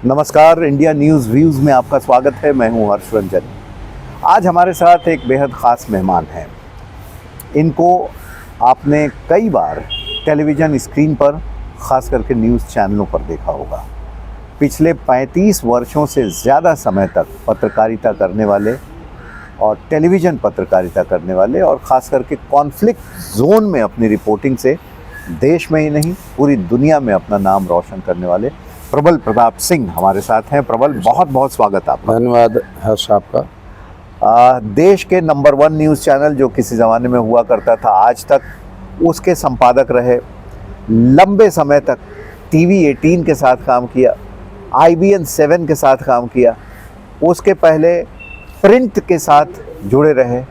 नमस्कार, India news views में आपका स्वागत है। मैं हूं हर्ष रंजन। आज हमारे साथ एक बेहद ख़ास मेहमान हैं। इनको आपने कई बार टेलीविज़न स्क्रीन पर, ख़ास करके न्यूज़ चैनलों पर देखा होगा। पिछले 35 वर्षों से ज़्यादा समय तक पत्रकारिता करने वाले और टेलीविज़न पत्रकारिता करने वाले और ख़ास करके कॉन्फ्लिक्ट जोन में अपनी रिपोर्टिंग से देश में ही नहीं पूरी दुनिया में अपना नाम रोशन करने वाले प्रबल प्रताप सिंह हमारे साथ हैं। प्रबल, बहुत बहुत स्वागत आपका। धन्यवाद हर्ष आपका। देश के नंबर 1 न्यूज़ चैनल जो किसी ज़माने में हुआ करता था, आज तक उसके संपादक रहे। लंबे समय तक टीवी 18 के साथ काम किया, IBN 7 के साथ काम किया, उसके पहले प्रिंट के साथ जुड़े रहे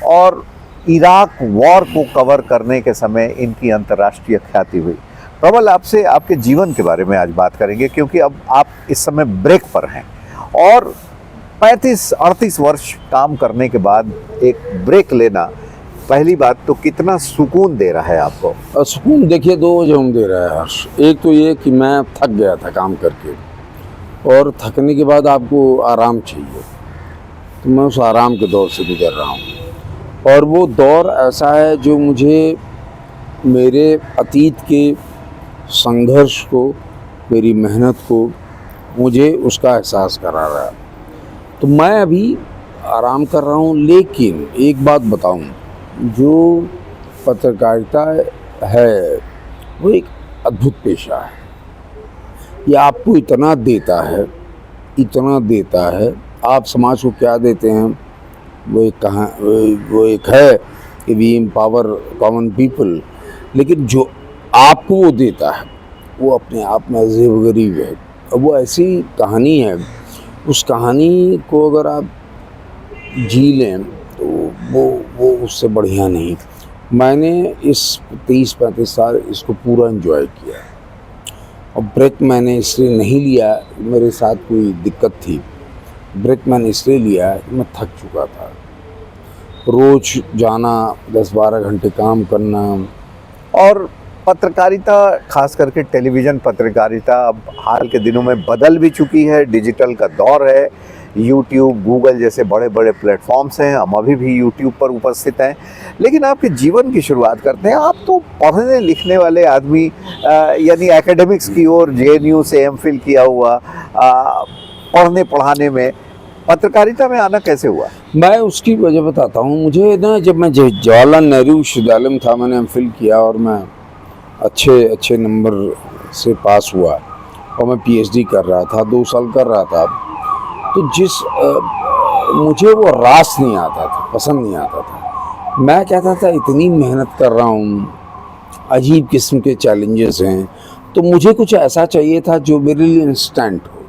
और इराक वॉर को कवर करने के समय इनकी अंतर्राष्ट्रीय ख्याति हुई। प्रबल, आपसे आपके जीवन के बारे में आज बात करेंगे, क्योंकि अब आप इस समय ब्रेक पर हैं और 35-38 वर्ष काम करने के बाद एक ब्रेक लेना, पहली बात तो कितना सुकून दे रहा है आपको? सुकून देखिए, दो वजह हम दे रहा है हर्ष। एक तो ये कि मैं थक गया था काम करके, और थकने के बाद आपको आराम चाहिए, तो मैं उस आराम के दौर से गुजर रहा हूँ। और वो दौर ऐसा है जो मुझे मेरे अतीत के संघर्ष को, मेरी मेहनत को, मुझे उसका एहसास करा रहा है। तो मैं अभी आराम कर रहा हूँ, लेकिन एक बात बताऊँ, जो पत्रकारिता है वो एक अद्भुत पेशा है। ये आपको इतना देता है, इतना देता है। आप समाज को क्या देते हैं, वो एक है कि वी एम्पावर कॉमन पीपल, लेकिन जो आपको वो देता है वो अपने आप में अजीब गरीब है। और वो ऐसी कहानी है, उस कहानी को अगर आप जी लें तो वो उससे बढ़िया नहीं। मैंने इस 30-35 साल इसको पूरा एंजॉय किया, और ब्रेक मैंने इसलिए नहीं लिया, मेरे साथ कोई दिक्कत थी। ब्रेक मैंने इसलिए लिया कि मैं थक चुका था। रोज़ जाना, 10-12 घंटे काम करना। और पत्रकारिता, खास करके टेलीविज़न पत्रकारिता, अब हाल के दिनों में बदल भी चुकी है। डिजिटल का दौर है, यूट्यूब, गूगल जैसे बड़े बड़े प्लेटफॉर्म्स हैं। हम अभी भी यूट्यूब पर उपस्थित हैं। लेकिन आपके जीवन की शुरुआत करते हैं। आप तो पढ़ने लिखने वाले आदमी, यानी एकेडमिक्स की ओर, JNU से MPhil किया हुआ, पढ़ने पढ़ाने में पत्रकारिता में आना कैसे हुआ? मैं उसकी वजह बताता हूँ। मुझे ना, जब मैं जवाहरलाल नेहरू विश्वविद्यालय में था, मैंने MPhil किया और मैं अच्छे नंबर से पास हुआ, और मैं PhD कर रहा था, 2 साल कर रहा था। तो मुझे वो रास नहीं आता था, पसंद नहीं आता था। मैं कहता था इतनी मेहनत कर रहा हूँ, अजीब किस्म के चैलेंजेस हैं, तो मुझे कुछ ऐसा चाहिए था जो मेरे लिए इंस्टेंट हो।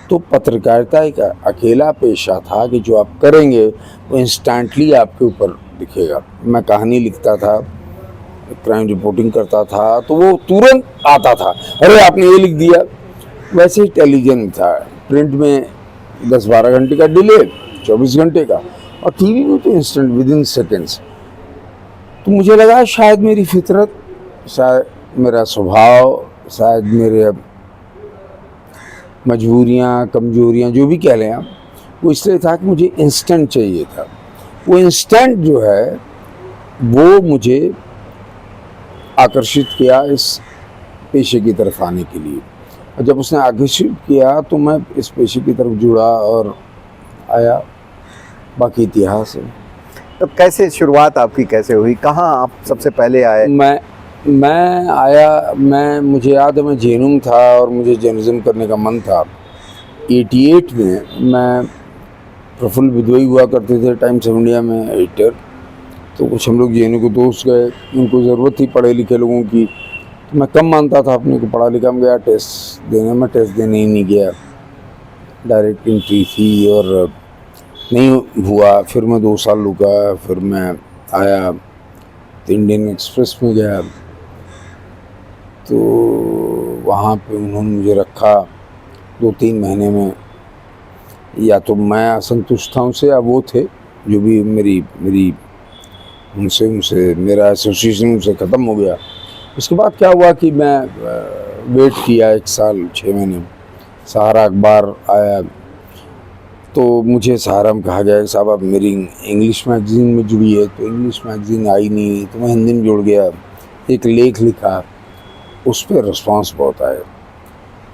तो पत्रकारिता एक अकेला पेशा था कि जो आप करेंगे वो इंस्टेंटली आपके ऊपर दिखेगा। मैं कहानी लिखता था, क्राइम रिपोर्टिंग करता था, तो वो तुरंत आता था, अरे आपने ये लिख दिया। वैसे ही टेलीविज़न था, प्रिंट में 10-12 घंटे का डिले, 24 घंटे का, और टीवी में तो इंस्टेंट, विदिन सेकेंड्स। तो मुझे लगा शायद मेरी फितरत, शायद मेरा स्वभाव, शायद मेरे मजबूरियाँ, कमजोरियाँ, जो भी कह लें आप, वो इसलिए था कि मुझे इंस्टेंट चाहिए था। वो इंस्टेंट जो है वो मुझे आकर्षित किया इस पेशे की तरफ आने के लिए। और जब उसने आकर्षित किया तो मैं इस पेशे की तरफ जुड़ा और आया। बाकी इतिहास है। तो कैसे शुरुआत आपकी कैसे हुई? कहाँ आप सबसे पहले आए? मैं आया, मुझे याद है, मैं JNU में था और मुझे जर्नलिज्म करने का मन था। 88 में मैं प्रफुल्ल बिदोई हुआ करते थे टाइम्स ऑफ इंडिया में एडिटर। तो कुछ हम लोग JNU के दोस्त गए, उनको ज़रूरत थी पढ़े लिखे लोगों की। तो मैं कम मानता था अपने को पढ़ा लिखा। मैं गया टेस्ट देने, मैं टेस्ट देने ही नहीं गया, डायरेक्ट एंट्री थी और नहीं हुआ। फिर मैं 2 साल रुका, फिर मैं आया तो इंडियन एक्सप्रेस में गया, तो वहाँ पे उन्होंने मुझे रखा 2-3 महीने में। या तो मैं असंतुष्ट था उनसे, या वो थे जो भी मेरी उनसे मेरा एसोसिएशन उनसे ख़त्म हो गया। उसके बाद क्या हुआ कि मैं वेट किया 1 साल 6 महीने, सहारा अखबार आया तो मुझे सहारा में कहा गया कि साहब आप मेरी इंग्लिश मैगज़ीन में जुड़िए, तो इंग्लिश मैगज़ीन आई नहीं, तो मैं हिंदी में जुड़ गया, एक लेख लिखा, उस पर रिस्पांस बहुत आया।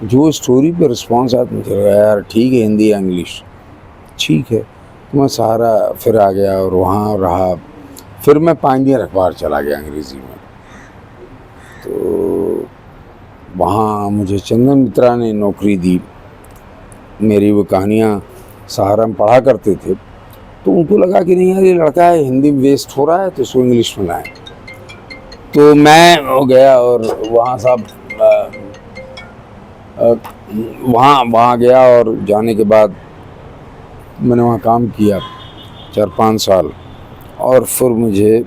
जो स्टोरी पे रिस्पांस आया तो मुझे लगा यार ठीक है, हिंदी या इंग्लिश ठीक है, तो मैं सहारा फिर आ गया और वहाँ रहा। फिर मैं पायनियर अखबार चला गया अंग्रेज़ी में, तो वहाँ मुझे चंदन मित्रा ने नौकरी दी। मेरी वो कहानियाँ सहारा में पढ़ा करते थे, तो उनको लगा कि नहीं यार ये लड़का है हिंदी में वेस्ट हो रहा है, तो इसको इंग्लिश में लाएं। तो मैं हो गया और वहाँ साहब वहाँ गया, और जाने के बाद मैंने वहाँ काम किया 4-5 साल, और फिर मुझे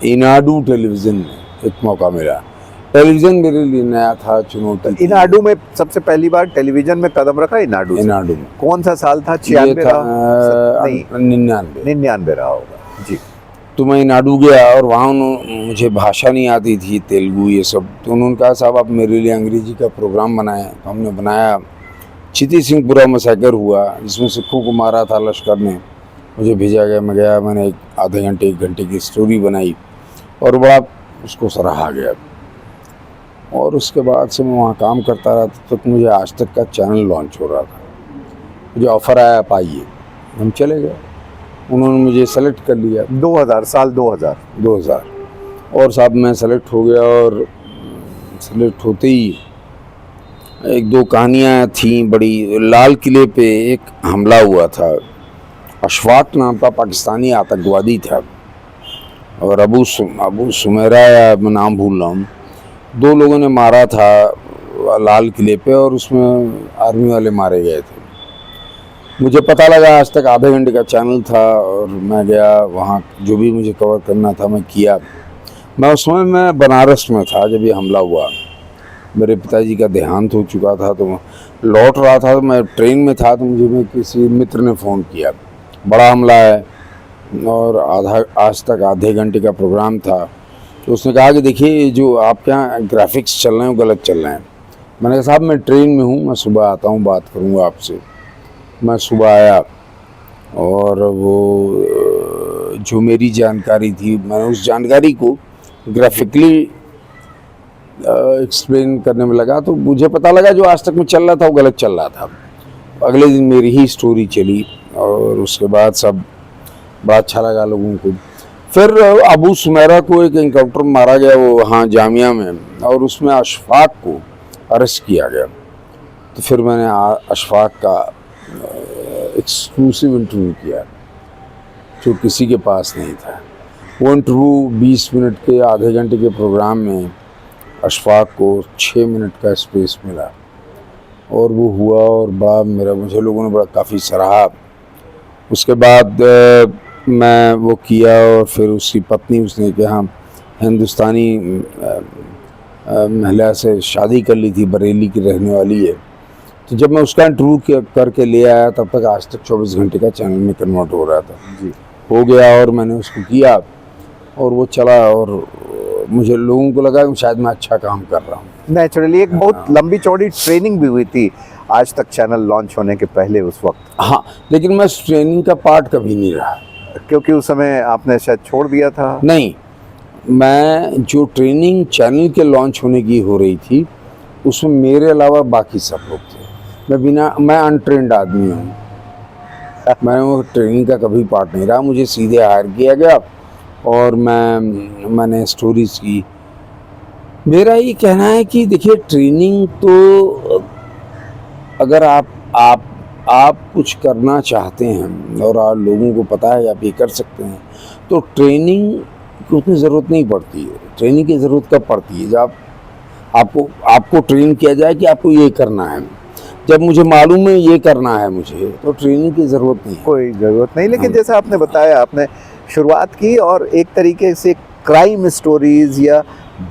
इनाडू टेलीविज़न में एक मौका मिला। टेलीविज़न मेरे लिए नया था, चुनौती थी। इनाडू में सबसे पहली बार टेलीविजन में कदम रखा इनाडू से? इनाडू में कौन सा साल था? ये 96 था रहा? नहीं, 99 रहा होगा जी। तो मैं इनाडू गया, और वहाँ मुझे भाषा नहीं आती थी, तेलुगु ये सब, तो उन्होंने कहा साहब आप मेरे लिए अंग्रेजी का प्रोग्राम बनाएं। तो हमने बनाया। चिती सिंहपुरा मैसेकर हुआ, जिसमें सिखों को मारा था लश्कर ने, मुझे भेजा गया। मैं गया, मैंने आधे घंटे 1 घंटे की स्टोरी बनाई, और बड़ा उसको सराहा गया। और उसके बाद से मैं वहाँ काम करता रहा, तब तक मुझे आज तक का चैनल लॉन्च हो रहा था। मुझे ऑफ़र आया, आप आइए, हम चले गए। उन्होंने मुझे सेलेक्ट कर लिया। 2000 और साहब मैं सेलेक्ट हो गया, और सेलेक्ट होते ही 1-2 कहानियाँ थीं बड़ी। लाल किले पे एक हमला हुआ था, अशफाक नाम का पाकिस्तानी आतंकवादी था, और अबू सुमेरा या मैं नाम भूल रहा हूँ, 2 लोगों ने मारा था लाल किले पे, और उसमें आर्मी वाले मारे गए थे। मुझे पता लगा, आज तक आधे घंटे का चैनल था, और मैं गया वहाँ, जो भी मुझे कवर करना था मैं किया। मैं उस समय मैं बनारस में था जब ये हमला हुआ। मेरे पिताजी का देहांत हो चुका था, तो लौट रहा था, तो मैं ट्रेन में था, तो मुझे किसी मित्र ने फ़ोन किया, बड़ा हमला है, और आज तक आधे घंटे का प्रोग्राम था। तो उसने कहा कि देखिए जो आपके यहाँ ग्राफिक्स चल रहे हैं वो गलत चल रहे हैं। मैंने कहा साहब मैं ट्रेन में हूँ, मैं सुबह आता हूँ, बात करूँगा आपसे। मैं सुबह आया, और वो जो मेरी जानकारी थी, मैंने उस जानकारी को ग्राफिकली एक्सप्लेन करने में लगा, तो मुझे पता लगा जो आज तक में चल रहा था वो गलत चल रहा था। अगले दिन मेरी ही स्टोरी चली, और उसके बाद सब बड़ा अच्छा लगा लोगों को। फिर अबू सुमेरा को एक एनकाउंटर मारा गया वो हाँ जामिया में, और उसमें अशफाक को अरेस्ट किया गया। तो फिर मैंने अशफाक का एक्सक्लूसिव इंटरव्यू किया, जो किसी के पास नहीं था। वो इंटरव्यू 20 मिनट के आधे घंटे के प्रोग्राम में अशफाक को 6 मिनट का स्पेस मिला, और वो हुआ, और मुझे लोगों ने बड़ा काफ़ी सराहा। उसके बाद मैं वो किया, और फिर उसकी पत्नी, उसने कि हाँ हिंदुस्तानी महिला से शादी कर ली थी, बरेली की रहने वाली है। तो जब मैं उसका इंटरव्यू करके ले आया, तब तक आज तक 24 घंटे का चैनल में कन्वर्ट हो रहा था जी। हो गया, और मैंने उसको किया, और वो चला, और मुझे लोगों को लगा कि शायद मैं अच्छा काम कर रहा हूँ। नेचुरली एक बहुत लंबी चौड़ी ट्रेनिंग भी हुई थी आज तक चैनल लॉन्च होने के पहले उस वक्त। हाँ, लेकिन मैं ट्रेनिंग का पार्ट कभी नहीं रहा, क्योंकि उस समय आपने शायद छोड़ दिया था। नहीं, मैं जो ट्रेनिंग चैनल के लॉन्च होने की हो रही थी, उसमें मेरे अलावा बाकी सब लोग थे। मैं अनट्रेंड आदमी हूँ, मैं वो ट्रेनिंग का कभी पार्ट नहीं रहा। मुझे सीधे हायर किया गया, और मैंने स्टोरीज की। मेरा ये कहना है कि देखिए ट्रेनिंग तो अगर आप कुछ करना चाहते हैं, और आप लोगों को पता है आप ये कर सकते हैं, तो ट्रेनिंग की उतनी ज़रूरत नहीं पड़ती है। ट्रेनिंग की ज़रूरत कब पड़ती है? जब आपको ट्रेन किया जाए कि आपको ये करना है। जब मुझे मालूम है ये करना है मुझे, तो ट्रेनिंग की ज़रूरत नहीं है। कोई ज़रूरत नहीं। लेकिन जैसा आपने बताया, आपने शुरुआत की, और एक तरीके से क्राइम स्टोरीज़ या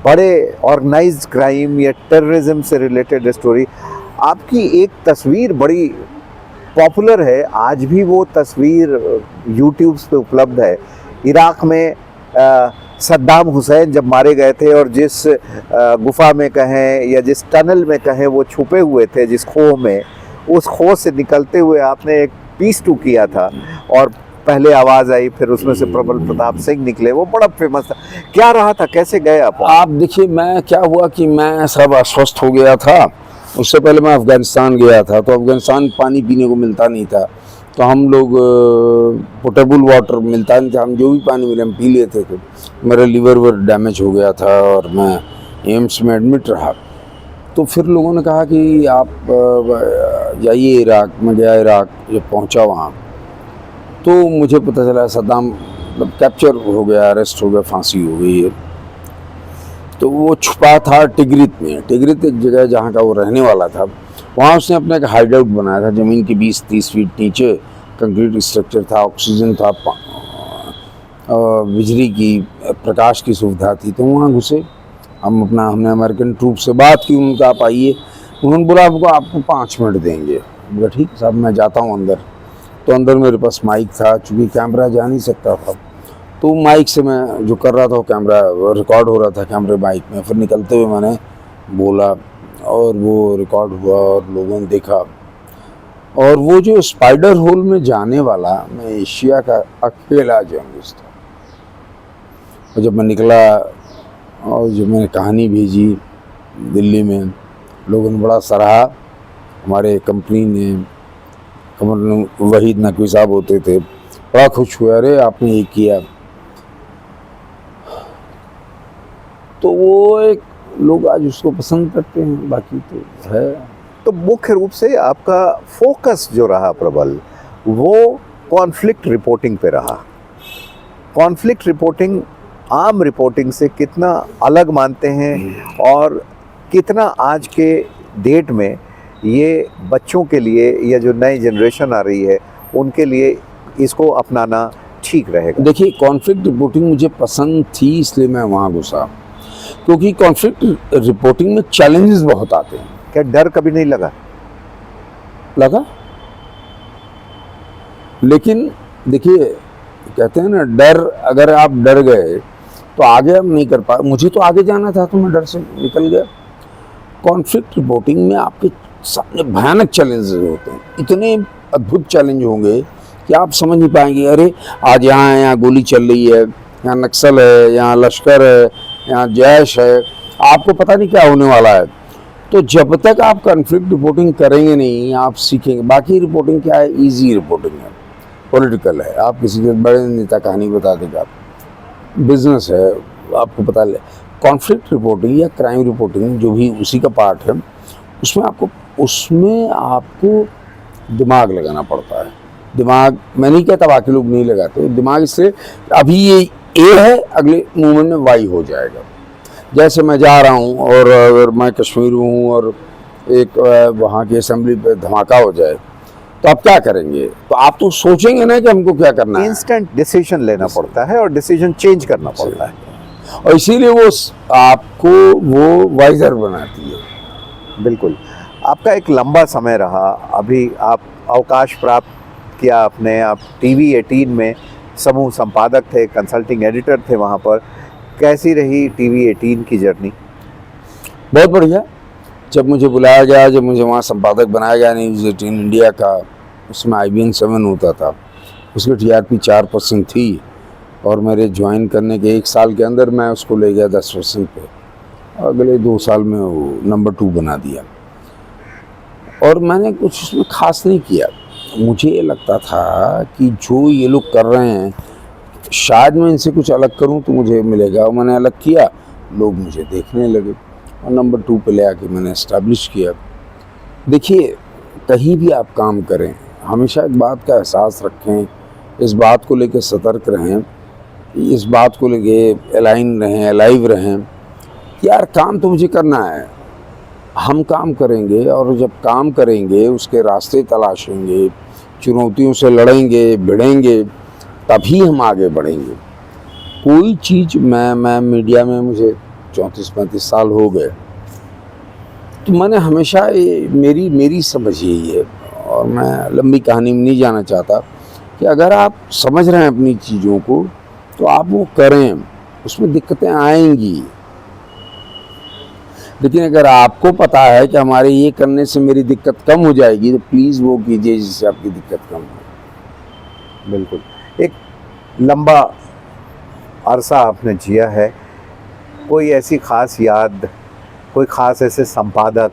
बड़े ऑर्गेनाइज्ड क्राइम या टेररिज्म से रिलेटेड स्टोरी, आपकी एक तस्वीर बड़ी पॉपुलर है, आज भी वो तस्वीर यूट्यूब पे उपलब्ध है। इराक़ में सद्दाम हुसैन जब मारे गए थे, और जिस गुफा में कहें या जिस टनल में कहें वो छुपे हुए थे, जिस खोह में, उस खो से निकलते हुए आपने एक पीस टू किया था और पहले आवाज आई, फिर उसमें से प्रबल प्रताप सिंह निकले, वो बड़ा फेमस था। क्या रहा था, कैसे गए आप देखिए, मैं क्या हुआ कि मैं सब अस्वस्थ हो गया था। उससे पहले मैं अफ़गानिस्तान गया था, तो अफ़गानिस्तान पानी पीने को मिलता नहीं था, तो हम लोग पोर्टेबल वाटर मिलता नहीं था, हम जो भी पानी मिले हम पी लेते थे। मेरा लीवर वर डैमेज हो गया था और मैं एम्स में एडमिट रहा। तो फिर लोगों ने कहा कि आप जाइए इराक। मैं गया इराक, जब पहुंचा वहाँ तो मुझे पता चला सद्दाम मतलब कैप्चर हो गया, अरेस्ट हो गया, फांसी हो गई है। तो वो छुपा था टिगरित में। टिगरित एक जगह जहाँ का वो रहने वाला था, वहाँ उसने अपना एक हाइड आउट बनाया था, ज़मीन के 20-30 फीट नीचे कंक्रीट स्ट्रक्चर था, ऑक्सीजन था, बिजली की प्रकाश की सुविधा थी। तो वहाँ घुसे हमने अमेरिकन ट्रूप से बात की, उनका आप आइए। उन्होंने बोला आपको 5 मिनट देंगे। बोला ठीक साहब, मैं जाता हूँ अंदर। तो अंदर मेरे पास माइक था, चूँकि कैमरा जा नहीं सकता था, तो माइक से मैं जो कर रहा था वो कैमरा रिकॉर्ड हो रहा था कैमरे माइक में। फिर निकलते हुए मैंने बोला और वो रिकॉर्ड हुआ और लोगों ने देखा। और वो जो स्पाइडर होल में जाने वाला, मैं एशिया का अकेला जर्नलिस्ट था। और जब मैं निकला और जब मैंने कहानी भेजी दिल्ली में, लोगों ने बड़ा सराहा। हमारे कंपनी ने, कमर वहीद नकवी साहब होते थे, बड़ा खुश हुआ, अरे आपने ये किया। तो वो एक लोग आज उसको पसंद करते हैं, बाकी तो है। तो मुख्य रूप से आपका फोकस जो रहा प्रबल, वो कॉन्फ्लिक्ट रिपोर्टिंग पे रहा। कॉन्फ्लिक्ट रिपोर्टिंग आम रिपोर्टिंग से कितना अलग मानते हैं और कितना आज के डेट में ये बच्चों के लिए या जो नई जनरेशन आ रही है उनके लिए इसको अपनाना ठीक रहेगा? देखिए, कॉन्फ्लिक्ट रिपोर्टिंग मुझे पसंद थी, इसलिए मैं वहाँ घुसा, क्योंकि कॉन्फ्लिक्ट रिपोर्टिंग में चैलेंजेस बहुत आते हैं। क्या डर कभी नहीं लगा? लेकिन देखिए, कहते हैं ना, डर, अगर आप डर गए तो आगे हम नहीं कर पाए। मुझे तो आगे जाना था, तो मैं डर से निकल गया। कॉन्फ्लिक्ट रिपोर्टिंग में आपके सामने भयानक चैलेंजेस होते हैं, इतने अद्भुत चैलेंज होंगे कि आप समझ नहीं पाएंगे। अरे आज यहाँ गोली चल रही है, यहाँ नक्सल है, यहाँ लश्कर है, यहाँ जैश है, आपको पता नहीं क्या होने वाला है। तो जब तक आप कॉन्फ्लिक्ट रिपोर्टिंग करेंगे नहीं, आप सीखेंगे। बाकी रिपोर्टिंग क्या है, इजी रिपोर्टिंग है, पॉलिटिकल है, आप किसी के बड़े नेता कहानी बता देगा, बिजनेस है, आपको पता ले। कॉन्फ्लिक्ट रिपोर्टिंग या क्राइम रिपोर्टिंग जो भी उसी का पार्ट है, उसमें आपको दिमाग लगाना पड़ता है। दिमाग, मैं नहीं कहता बाकी लोग नहीं लगाते, दिमाग इससे अभी ये ए है, अगले मूवमेंट में वाई हो जाएगा। जैसे मैं जा रहा हूँ और अगर मैं कश्मीर हूँ और एक वहाँ की असेंबली पे धमाका हो जाए, तो आप क्या करेंगे? तो आप तो सोचेंगे ना कि हमको क्या करना है। इंस्टेंट डिसीजन लेना पड़ता है और डिसीजन चेंज करना पड़ता है, और इसीलिए वो आपको वो वाइजर बनाती है। बिल्कुल। आपका एक लंबा समय रहा, अभी आप अवकाश प्राप्त किया आपने, आप टीवी 18 में समूह संपादक थे, कंसल्टिंग एडिटर थे वहाँ पर। कैसी रही टीवी 18 की जर्नी? बहुत बढ़िया। जब मुझे बुलाया गया, जब मुझे वहाँ संपादक बनाया गया न्यूज़ 18 इंडिया का, उसमें IBN 7 होता था, उसकी TRP 4% थी, और मेरे ज्वाइन करने के 1 साल के अंदर मैं उसको ले गया 10% पे। अगले 2 साल में वो नंबर 2 बना दिया। और मैंने कुछ उसमें खास नहीं किया। मुझे ये लगता था कि जो ये लोग कर रहे हैं, शायद मैं इनसे कुछ अलग करूं तो मुझे मिलेगा। और मैंने अलग किया, लोग मुझे देखने लगे और नंबर 2 पे ले आके मैंने इस्टेब्लिश किया। देखिए, कहीं भी आप काम करें, हमेशा एक बात का एहसास रखें, इस बात को लेकर सतर्क रहें, इस बात को लेके अलाइन रहें, अलाइव रहें कि यार काम तो मुझे करना है। हम काम करेंगे और जब काम करेंगे उसके रास्ते तलाशेंगे, चुनौतियों से लड़ेंगे, भिड़ेंगे, तभी हम आगे बढ़ेंगे। कोई चीज़, मैं मीडिया में मुझे 34-35 साल हो गए, तो मैंने हमेशा मेरी समझ यही है, और मैं लंबी कहानी में नहीं जाना चाहता, कि अगर आप समझ रहे हैं अपनी चीज़ों को तो आप वो करें, उसमें दिक्कतें आएंगी, लेकिन अगर आपको पता है कि हमारे ये करने से मेरी दिक्कत कम हो जाएगी तो प्लीज़ वो कीजिए जिससे आपकी दिक्कत कम हो। बिल्कुल। एक लंबा अरसा आपने जिया है, कोई ऐसी ख़ास याद, कोई ख़ास ऐसे संपादक,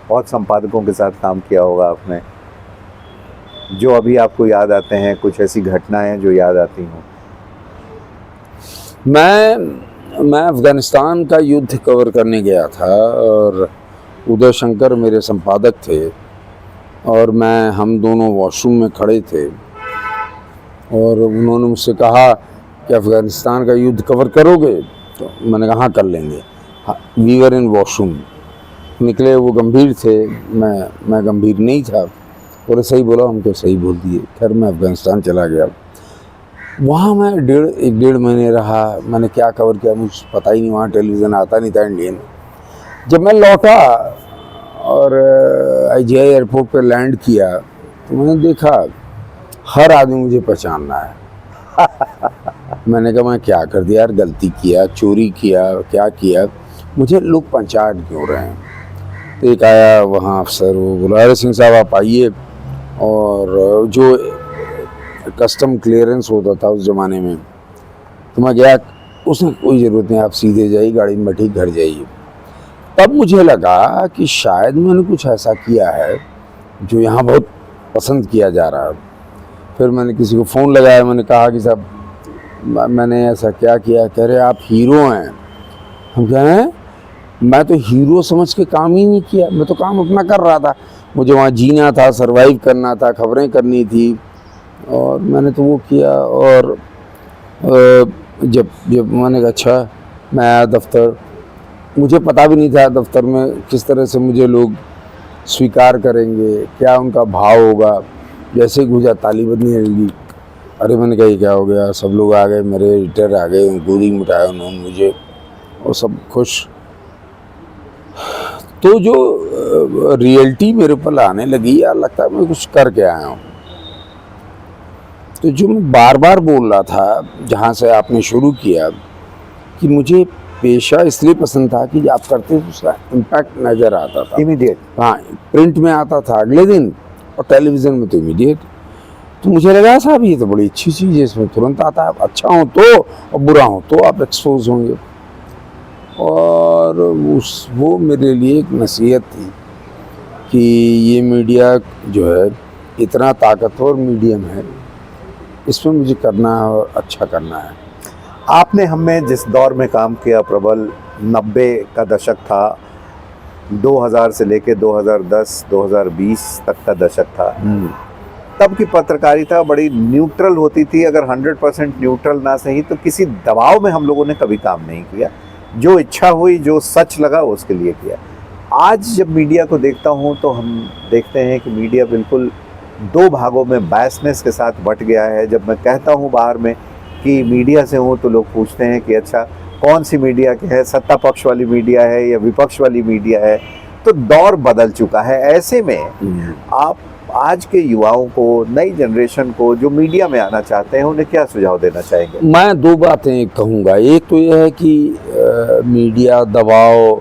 बहुत संपादकों के साथ काम किया होगा आपने, जो अभी आपको याद आते हैं, कुछ ऐसी घटनाएं जो याद आती हों? मैं अफ़गानिस्तान का युद्ध कवर करने गया था और उदय शंकर मेरे संपादक थे और हम दोनों वॉशरूम में खड़े थे और उन्होंने मुझसे कहा कि अफ़गानिस्तान का युद्ध कवर करोगे? तो मैंने कहा हाँ कर लेंगे। We were in washroom. निकले, वो गंभीर थे, मैं गंभीर नहीं था। बोले सही बोला, हमको सही बोल दिए। खैर मैं अफ़गानिस्तान चला गया। वहाँ मैं एक डेढ़ महीने रहा। मैंने क्या कवर किया मुझे पता ही नहीं, वहाँ टेलीविज़न आता नहीं था इंडियन। जब मैं लौटा और IGI एयरपोर्ट पे लैंड किया तो मैंने देखा हर आदमी मुझे पहचानना है। मैंने कहा मैं क्या कर दिया यार, गलती किया, चोरी किया, क्या किया, मुझे लोग पहचान क्यों रहे हैं? तो एक आया वहाँ अफसर, वो बोला अरे सिंह साहब आप आइए। और जो कस्टम क्लियरेंस होता था उस ज़माने में, तो मैं गया। उसने कोई ज़रूरत नहीं, आप सीधे जाइए, गाड़ी में बैठी घर जाइए। तब मुझे लगा कि शायद मैंने कुछ ऐसा किया है जो यहाँ बहुत पसंद किया जा रहा है। फिर मैंने किसी को फ़ोन लगाया, मैंने कहा कि साहब मैंने ऐसा क्या किया? कह रहे आप हीरो हैं। हम कह रहे हैं मैं तो हीरो समझ के काम ही नहीं किया, मैं तो काम अपना कर रहा था। मुझे वहाँ जीना था, सरवाइव करना था, खबरें करनी थी और मैंने तो वो किया। और जब मैंने कहा अच्छा, मैं आया दफ्तर, मुझे पता भी नहीं था दफ्तर में किस तरह से मुझे लोग स्वीकार करेंगे, क्या उनका भाव होगा। जैसे गुजरा ताली बजने लगी। अरे मैंने कहा ये क्या हो गया? सब लोग आ गए, मेरे एडिटर आ गए, गोदी मिटाया उन्होंने मुझे और सब खुश। तो जो रियलिटी मेरे ऊपर आने लगी, यार लगता है मैं कुछ करके आया हूँ। तो जो मैं बार बार बोल रहा था, जहाँ से आपने शुरू किया, कि मुझे पेशा इसलिए पसंद था कि आप करते थे उसका इम्पैक्ट नज़र आता था इमीडिएट। हाँ, प्रिंट में आता था अगले दिन और टेलीविज़न में तो इमीडिएट। तो मुझे लगा साहब ये तो बड़ी अच्छी चीज़ है, इसमें तुरंत आता है। अच्छा हो तो और बुरा हो तो आप एक्सपोज होंगे। और वो मेरे लिए एक नसीहत थी कि ये मीडिया जो है इतना ताकतवर मीडियम है, इसमें मुझे करना है और अच्छा करना है। आपने हमें जिस दौर में काम किया प्रबल, 90 का दशक था, 2000 से लेके 2010 2020 तक का दशक था। तब की पत्रकारिता बड़ी न्यूट्रल होती थी। अगर 100% न्यूट्रल ना सही तो किसी दबाव में हम लोगों ने कभी काम नहीं किया। जो इच्छा हुई, जो सच लगा उसके लिए किया। आज जब मीडिया को देखता हूँ तो हम देखते हैं कि मीडिया बिल्कुल दो भागों में बायसनेस के साथ बट गया है। जब मैं कहता हूँ बाहर में कि मीडिया से हूँ तो लोग पूछते हैं कि अच्छा कौन सी मीडिया के है, सत्ता पक्ष वाली मीडिया है या विपक्ष वाली मीडिया है। तो दौर बदल चुका है। ऐसे में आप आज के युवाओं को, नई जनरेशन को जो मीडिया में आना चाहते हैं, उन्हें क्या सुझाव देना चाहेंगे? मैं दो बातें कहूँगा। एक तो यह है कि मीडिया दबाव,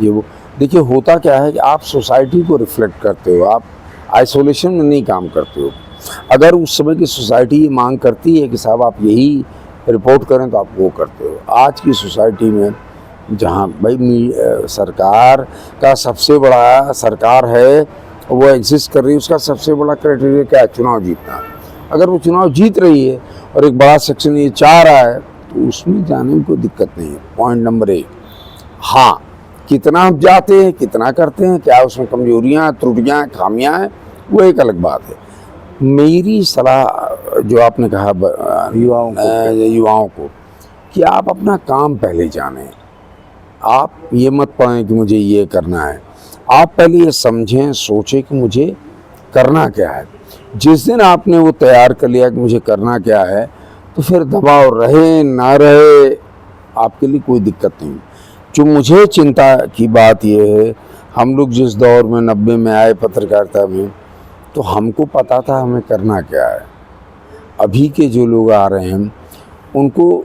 ये वो देखिए होता क्या है कि आप सोसाइटी को रिफ्लेक्ट करते हो, आप आइसोलेशन में नहीं काम करते हो। अगर उस समय की सोसाइटी ये मांग करती है कि साहब आप यही रिपोर्ट करें तो आप वो करते हो। आज की सोसाइटी में जहाँ भाई सरकार का सबसे बड़ा, सरकार है वो एग्जिस्ट कर रही है, उसका सबसे बड़ा क्राइटेरिया क्या है? चुनाव जीतना। अगर वो चुनाव जीत रही है और एक बड़ा सेक्शन ये चाह रहा है तो उसमें जाने में कोई दिक्कत नहीं है। Point number 1। हाँ, कितना हम जाते हैं, कितना करते हैं, क्या उसमें कमजोरियाँ, त्रुटियाँ, खामियाँ हैं, वो एक अलग बात है। मेरी सलाह जो आपने कहा युवाओं को कि आप अपना काम पहले जानें। आप ये मत पाएं कि मुझे ये करना है। आप पहले ये समझें, सोचें कि मुझे करना क्या है। जिस दिन आपने वो तैयार कर लिया कि मुझे करना क्या है, तो फिर दबाव रहे ना रहे आपके लिए कोई दिक्कत नहीं। जो मुझे चिंता की बात ये है, हम लोग जिस दौर में 90 में आए पत्रकारिता में, तो हमको पता था हमें करना क्या है। अभी के जो लोग आ रहे हैं उनको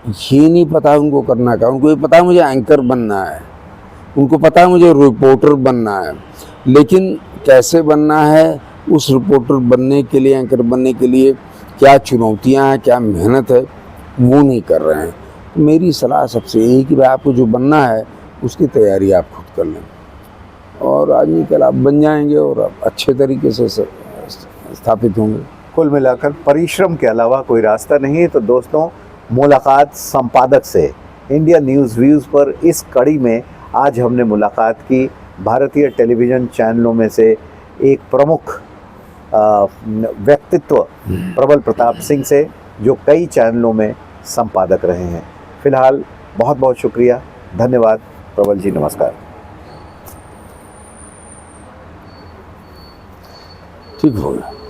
ये नहीं पता उनको करना क्या। उनको ये पता है मुझे एंकर बनना है, उनको पता है मुझे रिपोर्टर बनना है, लेकिन कैसे बनना है, उस रिपोर्टर बनने के लिए, एंकर बनने के लिए क्या चुनौतियां हैं, क्या मेहनत है, वो नहीं कर रहे हैं। तो मेरी सलाह सबसे यही कि भाई आपको जो बनना है उसकी तैयारी आप खुद कर लें, और आज नहीं कल आप बन जाएंगे और आप अच्छे तरीके से स्थापित होंगे। कुल मिलाकर परिश्रम के अलावा कोई रास्ता नहीं है। तो दोस्तों, मुलाकात संपादक से इंडिया न्यूज़ व्यूज़ पर इस कड़ी में आज हमने मुलाकात की भारतीय टेलीविज़न चैनलों में से एक प्रमुख व्यक्तित्व प्रबल प्रताप सिंह से, जो कई चैनलों में संपादक रहे हैं। फिलहाल बहुत बहुत शुक्रिया, धन्यवाद प्रबल जी, नमस्कार। ठीक हो गया।